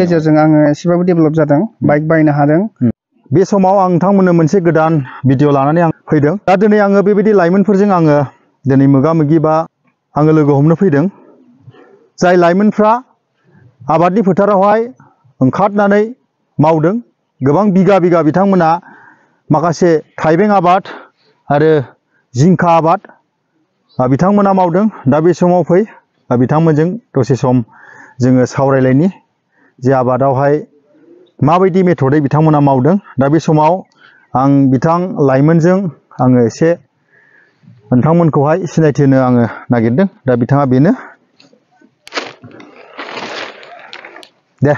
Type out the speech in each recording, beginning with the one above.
गेजेरजों आङो एसेबाबो डेभेलप जादों बाइक बायनो हादों बे समाव आं नोंथांमोननो मोनसे गोदान भिडिअ लानानै आं फैदों दा दिनै आङो बेबायदि लाइमोनफोरजों आङो दिनै मोगा-मोगि बा आङो लोगो हमनो फैदों जाय लाइमोनफ्रा आबादनि फोथारावहाय ओंखारनानै मावदों गोबां बिगा बिथांमोना माखासे थाइबें आबाद आरो जिंखा आबाद बिथांमोना मावदों दा बे समाव फै बिथांमोनजों दसे सम जोङो सावरायलायनि जे आबादावहाय माबायदि मेथडै बिथांमोना मावदों दा बे समाव आं बिथां लाइमोनजों आङो एसे नोंथांमोनखौहाय सिनायथि होनो आङो नागिरदों दा बिथाङा बेनो दे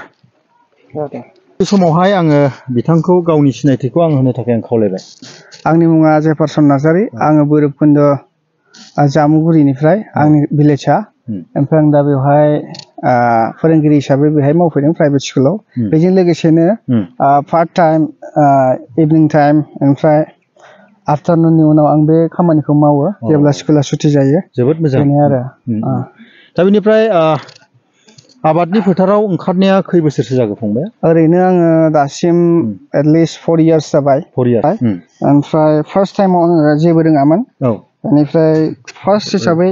बे समावहाय आङो बिथांखौ गावनि सिनायथिखौ आं होनो थाखाय आं खावलायबाय आंनि मुङा जेफारसन नार्जारि आङो भैरबकुन्द जामुगुरिनिफ्राय आंनि भिलेजआ ओमफ्राय आं दा बेवहाय फोरोंगिरि हिसाबै बेहाय मावफैदों प्राइभेट स्कुलाव बेजों लोगोसेनो पार्ट टाइम इभिनिं टाइम ओमफ्राय आफ्टारनुननि उनाव आं बे खामानिखौ मावो जेब्ला स्कुला सुटि जायो जोबोद मोजां बेनो आरो दा बेनिफ्राय आबादनि फोथाराव ओंखारनाया खै बोसोरसो जागो फंबाय ओरैनो आङो दासिम एटलिस्ट 4 इयार्स जाबाय ओमफ्राय फार्स्ट टाइमाव आङो जेबो रोङामोन बेनिफ्राय फार्स्ट हिसाबै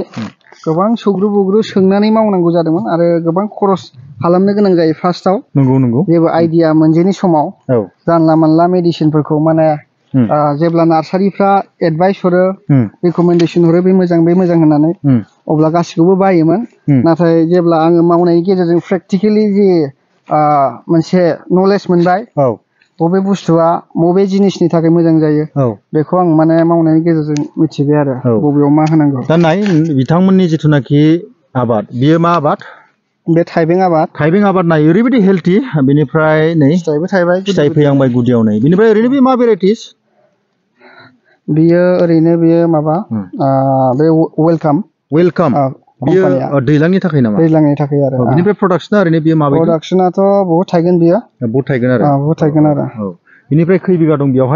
गोबां सौग्रु बुग्रु सोंनानै मावनांगौ जादोंमोन आरो गोबां खरस खालामनो गोनां जायो फार्स्टआव नंगौ जेबो आइडिया मोनजेनि समाव जानला मानला मेडिसिनफोरखौ माने जेब्ला नार्सारिफ्रा एडभाइस हरो रिकमेन्डेसन हरो बे मोजां होननानै अब्ला गासिखौबो बायोमोन नाथाय जेब्ला आङो मावनायनि गेजेरजों प्रेक्टिकेलि जे मोनसे नलेज मोनबाय बबे बुस्थुआ बबे जिनिसनि थाखाय मोजां जायो बेखौ आं माने मावनायनि गेजेरजों मिथिबाय आरो बबेयाव मा होनांगौ दा नाय बिथांमोननि जिथुनाखि आबाद बियो मा आबाद बे थाइबें आबाद नाय ओरैबायदि हेल्थि बेनिफ्राय नै फिथाइ फैहांबाय गुदियाव नै बेनिफ्राय ओरैनो बे मा भेराइटिस बियो ओरैनो बियो माबा बे वेलकाम बियो दैलांनि थाखाय नामा दैलांनि थाखाय आरो बिनिफ्राय प्रडाक्शना ओरैनो बियो माबायदि प्रडाक्शनाथ' बहुत थागोन बियो बहुत थागोन आरो बिनिफ्राय खै बिगा दं बेयाव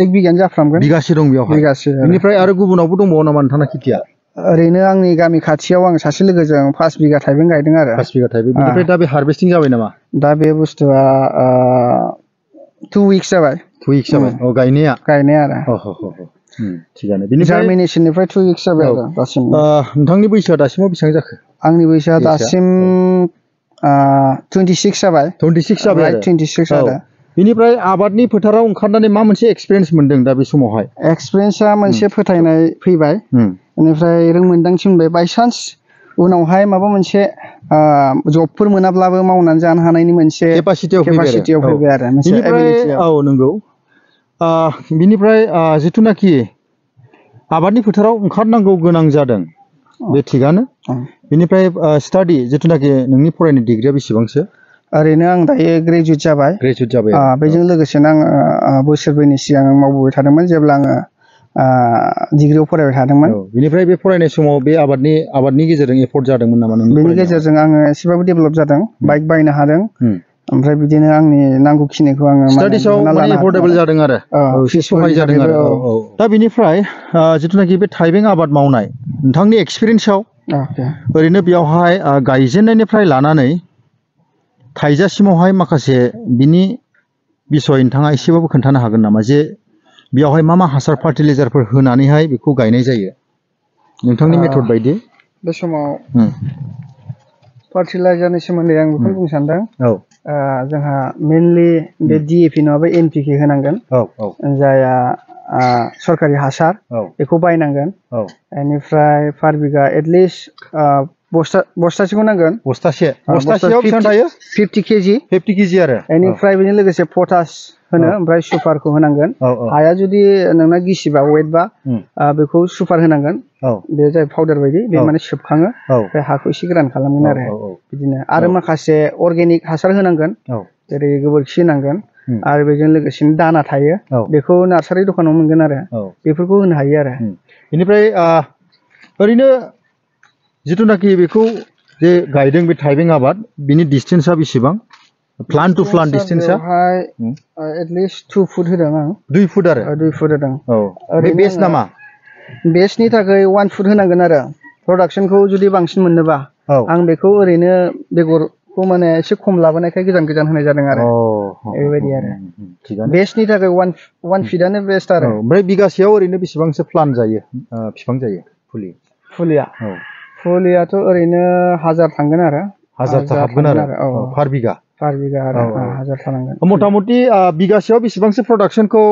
1 बिगानो जाफ्रामगोन बिगासे दं बेयावहाय बिनिफ्राय आरो गुबुनावबो दंबावो नामा नोंथांना खेथिया ओरैनो आंनि गामि खाथियाव आं सासे लोगोजों 5 बिगा थाइबें गायदों आरो 5 बिगा थाइबें बिनिफ्राय दा बे हार्भेस्टिं जाबाय नामा दा बे बुस्थुआ 2 उइक्स जाबाय गायनाया आरो थिगानो बिनिफ्राय जार्मिनेशननिफ्राय 2 उइक्स जाबाय आरो दासिम नोंथांनि बैसोआ दासिमाव बेसेबां जाखो आंनि बैसोआ दासिम 26 जाबाय 26 जाबाय आरो 26 आरो बिनिफ्राय आबादनि फोथाराव ओंखारनानै मा मोनसे एक्सपिरियेन्स मोनदों दा बे समावहाय एक्सपिरियेन्सआ मोनसे फोथायनाय फैबाय बेनिफ्राय रोंमोनदांथि मोनबाय बायसान्स उनावहाय माबा मोनसे जबफोर मोनाब्लाबो मावनानै जानो हानायनि मोनसे केपासिटियाव फैबाय आरो बिनिफ्राय नंगौ बिनिफ्राय जिथुनाखि आबादनि फोथाराव ओंखारनांगौ गोनां जादों बे थिगानो बिनिफ्राय स्टाडि जिथुनाखि नोंनि फरायनाय डिग्रिया बेसेबांसो ओरैनो आं दायो ग्रेजुवेट जाबाय बेजों लोगोसेनो आङो बोसोरब्रैनि सिगां मावबोबाय थादोंमोन जेब्ला आङो डिग्रियाव फरायबाय थादोंमोन बिनिफ्राय बे फरायनाय समाव बे आबादनि गेजेरजों एफर्ट जादोंमोन नामा बेनि गेजेरजों आङो एसेबाबो डेभेलप जादों बाइक बायनो हादों ओमफ्राय बिदिनो आंनि नांगौखिनिखौ आङो स्टाडिसाव माने एफर्डेबल जादों आरो एसे सहाय जादों आरो दा बिनिफ्राय जिथुनाखि बे थाइबें आबाद मावनाय नोंथांनि एक्सपिरियेन्सआव ओरैनो बेयावहाय गायजेननायनिफ्राय लानानै थाइजासिमावहाय माखासे बिनि बिसय नोंथाङा एसेबाबो खोन्थानो हागोन नामा जे बेयावहाय मा हासार फार्टिलाइजारफोर होनानैहाय बेखौ गायनाय जायो नोंथांनि मेथड बायदि बे समाव फार्टिलाइजारनि सोमोन्दै आं बेखौनो बुंनो सानदों जोंहा मेनलि बे DAP नङाबा NPK होनांगोन जायहा सरकारि हासार बेखौ बायनांगोन बेनिफ्राय पार बिगा एटलिस्ट बस्थासेखौ नांगोन बस्थासेयाव बेसेबां थायो 50 केजि आरो बेनिफ्राय बेजों लोगोसे पटास होनो ओमफ्राय सुपारखौ होनांगोन हाया जुदि नोंना गिसिबा वेटबा बेखौ सुपार होनांगोन बे जाय पाउडार बायदि बे माने सोबखाङो बे हाखौ एसे गोरान खालामगोन आरो बिदिनो आरो माखासे अर्गेनिक हासार होनांगोन जेरै गोबोरखि होनांगोन आरो बेजों लोगोसेनो दाना थायो बेखौ नार्सारि दखानाव मोनगोन आरो बेफोरखौ होनो हायो आरो बेनिफ्राय ओरैनो जिथुनाखि बेखौ जे गायदों बे थाइबें आबाद बिनि डिसटेन्सआ बेसेबां प्लान्ट टु प्लान्ट डिसटेन्सआ एटलिस्ट 2 फुट होदों आं 2 फुट आरो 2 फुट होदों बे बेस नामा बेसनि थाखाय 1 फुट होनांगोन आरो प्रडाक्शनखौ जुदि बांसिन मोननोबा आं बेखौ ओरैनो बेगर खौ माने एसे खम लाबोनायखाय गोजान गोजान होनाय जादों आरो बेबायदि आरो बेस्टनि थाखाय 1 फिटानो बेस्ट आरो ओमफ्राय बिगासेयाव ओरैनो बेसेबांसो प्लान जायो बिफां जायो फुलियाथ' ओरैनो 1000 थांगोन आरो 1000 हाबगोन आरो पार बिगा आरो 1000 थानांगोन मथा मथि बिगासेयाव बेसेबांसो प्रडाक्शनखौ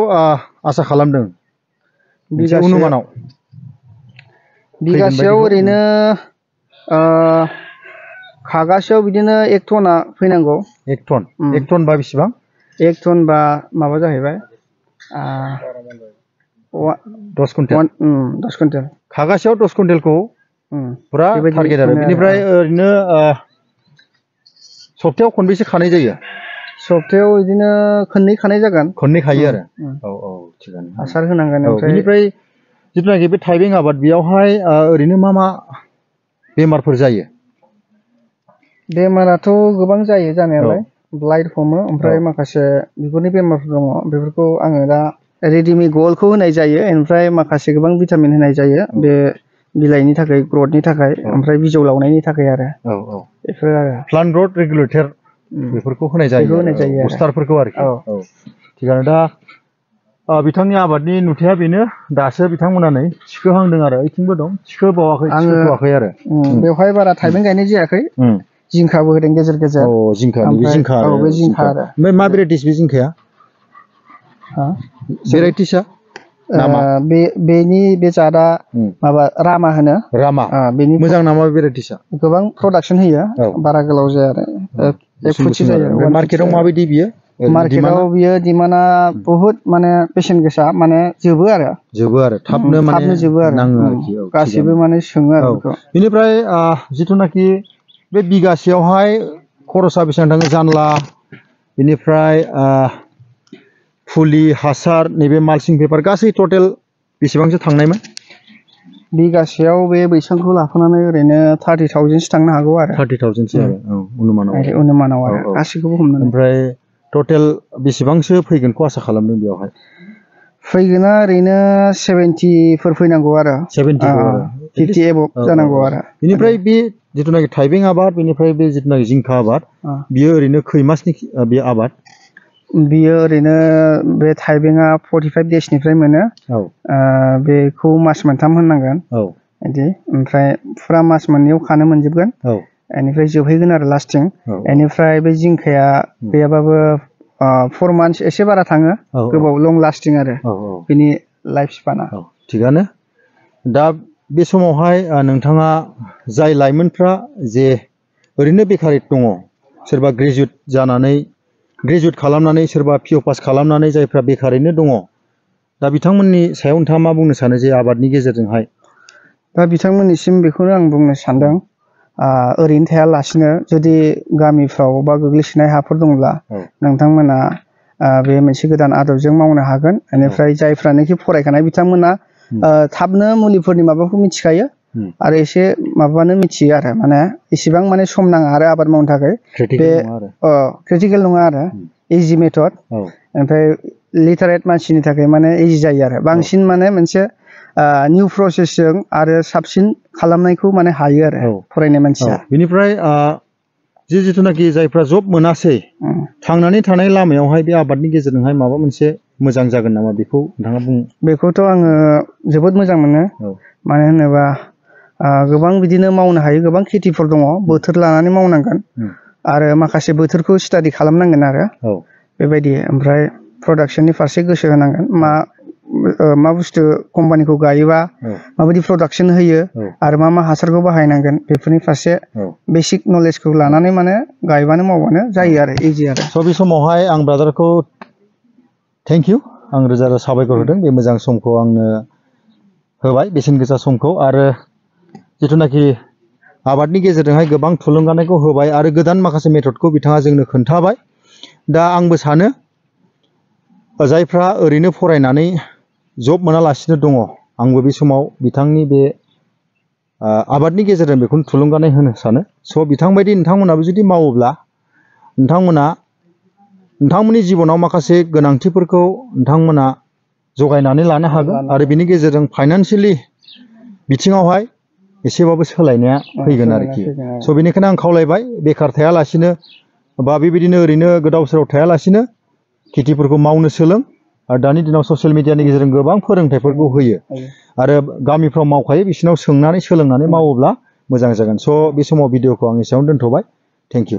आसा खालामदों बिगासेयाव ओरैनो खागासेयाव बिदिनो 1 टना फैनांगौ 1 टन बा बेसेबां 1 टन बा माबा जाहैबाय 10 कुइन्टेल 10 कुइन्टेल खागासेयाव 10 कुइन्टेलखौ पुरा टारगेट आरो बेनिफ्राय ओरैनो सप्तायाव खनबेसे खानाय जायो सप्तायाव बिदिनो खननै खानाय जागोन खननै खायो आरो थिगानो हासार होनांगोन बेनिफ्राय जिथुनाखि बे थाइबें आबाद बेयावहाय ओरैनो मा बेमारफोर जायो बेमाराथ' गोबां जायो जानायालाय ब्लाइट हमो ओमफ्राय माखासे बिगुरनि बेमारफोर दङ बेफोरखौ आङो दा रेडिमि गल्डखौ होनाय जायो ओमफ्राय माखासे गोबां भिटामिन होनाय जायो बे बिलाइनि थाखाय ग्रथनि थाखाय ओमफ्राय बिजौ लावनायनि थाखाय आरो बेफोर आरो प्लान्ट ग्रथ रेगुलेटर बेफोरखौ होनाय जायो बुस्टारफोरखौ आरोखि थिगानो दा बिथांनि आबादनि नुथाया बेनो दासो बिथांमोना नै थिखोहांदों आरो ओइथिंबो दं थिखोथ'वाखै आरो बेवहाय बारा थाइबें गायनाय जायाखै जिंखाबो होदों गेजेर गेजेर जिंखा आरो ओमफ्राय मा भेराइटिस बे जिंखाया भेराइटिसा बेनि बे जादा माबा रामा होनो बेनि मोजां नामा भेराइटिसा गोबां प्रडाक्सन होयो बारा गोलाव जाया आरो 1 फुटसो जायो मार्केटाव माबायदि बियो मार्केटाव बियो डिमान्डआ बहुत माने बेसेन गोसा माने जोबो आरो थाबनो जोबो आरो गासिबो माने सोङो आरो बेनिफ्राय जिथुनाखि बे बिगासेयावहाय खरसा बेसेबां थाङो जानला बेनिफ्राय फुलि हासार नैबे माल्चिं पेपार गासै टटेल बेसेबांसो थांनायमोन बिगासेयाव बे बैसांखौ लाफानानै ओरैनो 30,000सो थांनो हागौ आरो 30,000सो आरो अनुमानाव आरो गासैखौबो हमनानै ओमफ्राय टटेल बेसेबांसो फैगोनखौ आसा खालामदों बेयावहाय फैगोना ओरैनो 70फोर फैनांगौ आरो 50 एबभ जानांगौ आरो बेनिफ्राय बे जिथुनाखि थाइबें आबाद बेनिफ्राय बे जिथुनाखि जिंखा आबाद बियो ओरैनो खै मासनि बे आबाद बियो ओरैनो बे थाइबेंआ 45 देसनिफ्राय मोनो बेखौ मास मोनथाम होननांगोन बिदि ओमफ्राय फुरा मास मोननैयाव खानो मोनजोबगोन बेनिफ्राय जोबहैगोन आरो लास्टिं बेनिफ्राय बे जिंखाया गैयाबाबो 4 मान्थस एसे बारा थाङो गोबाव लं लास्टिं आरो बिनि लाइफ स्पाना थिगानो दा बे समावहाय नोंथाङा जाय लाइमोनफ्रा जे ओरैनो बेकारि दङ सोरबा ग्रेजुवेट खालामनानै सोरबा पिअ पास खालामनानै जायफ्रा बेकारैनो दङ दा बिथांमोननि सायाव नोंथाङा मा बुंनो सानो जे आबादनि गेजेरजोंहाय दा बिथांमोननिसिम बेखौनो आं बुंनो सानदों ओरैनो थायालासिनो जुदि गामिफ्राव बा गोग्लैसोनाय हाफोर दंब्ला नोंथांमोना बे मोनसे गोदान आदबजों मावनो हागोन बेनिफ्राय जायफ्रानोखि फरायखानाय बिथांमोना थाबनो मुलिफोरनि माबाखौ मिथिखायो आरो एसे माबानो मिथियो आरो माने इसेबां माने सम नाङा आरो आबाद मावनो थाखाय बे क्रिटिकेल नङा आरो इजि मेथड ओमफ्राय लिटारेट मानसिनि थाखाय माने इजि जायो आरो बांसिन माने मोनसे निउ प्रसेसजों आरो साबसिन खालामनायखौ माने हायो आरो फरायनाय मानसिया बेनिफ्राय जिथुनाखि जायफ्रा जब मोनासै थांनानै थानाय लामायावहाय बे आबादनि गेजेरजोंहाय माबा मोनसे मोजां जागोन नामा बेखौ नोंथाङा बुं बेखौथ' आङो जोबोद मोजां मोनो मानो होनोबा गोबां बिदिनो मावनो हायो गोबां खेथिफोर दङ बोथोर लानानै मावनांगोन आरो माखासे बोथोरखौ स्टाडि खालामनांगोन आरो बेबायदि ओमफ्राय प्रडाक्शननि फारसे गोसो होनांगोन मा बुस्थु कम्पानिखौ गायोबा माबायदि प्रडाक्शन होयो आरो मा हासारखौ बाहायनांगोन बेफोरनि फारसे बेसिक नलेजखौ लानानै माने गायबानो मावबानो जायो आरो इजि आरो स' बे समावहाय आं ब्रादारखौ थेंक इउ आं रोजा रोजा साबायखर होदों बे मोजां समखौ आंनो होबाय बेसेन गोसा समखौ आरो जिथुनाखि आबादनि गेजेरजोंहाय गोबां थुलुंगानायखौ होबाय आरो गोदान माखासे मेथडखौ बिथाङा जोंनो खोन्थाबाय दा आंबो सानो जायफ्रा ओरैनो फरायनानै जब मोनालासिनो दङ आंबो बे समाव बिथांनि बे आबादनि गेजेरजों बेखौनो थुलुंगानाय होनो सानो स' बिथांबायदि नोंथांमोनाबो जुदि मावोब्ला नोंथांमोननि जिबनाव माखासे गोनांथिफोरखौ नोंथांमोना जगायनानै लानो हागोन आरो बिनि गेजेरजों फाइनान्सियेलि बिथिङावहाय एसेबाबो सोलायनाया फैगोन आरोखि स' बेनिखायनो आं खावलायबाय बेखार थायालासिनो बा बेबायदिनो ओरैनो गोदाव सोराव थायालासिनो खेथिफोरखौ मावनो सोलों आरो दानि दिनाव ससियेल मिडियानि गेजेरजों गोबां फोरोंथाइफोरखौ होयो आरो गामिफ्राव मावखायो बिसिनाव सोंनानै सोलोंनानै मावोब्ला मोजां जागोन स' बे समाव भिडिअखौ आं एसेयावनो दोनथ'बाय थेंक इउ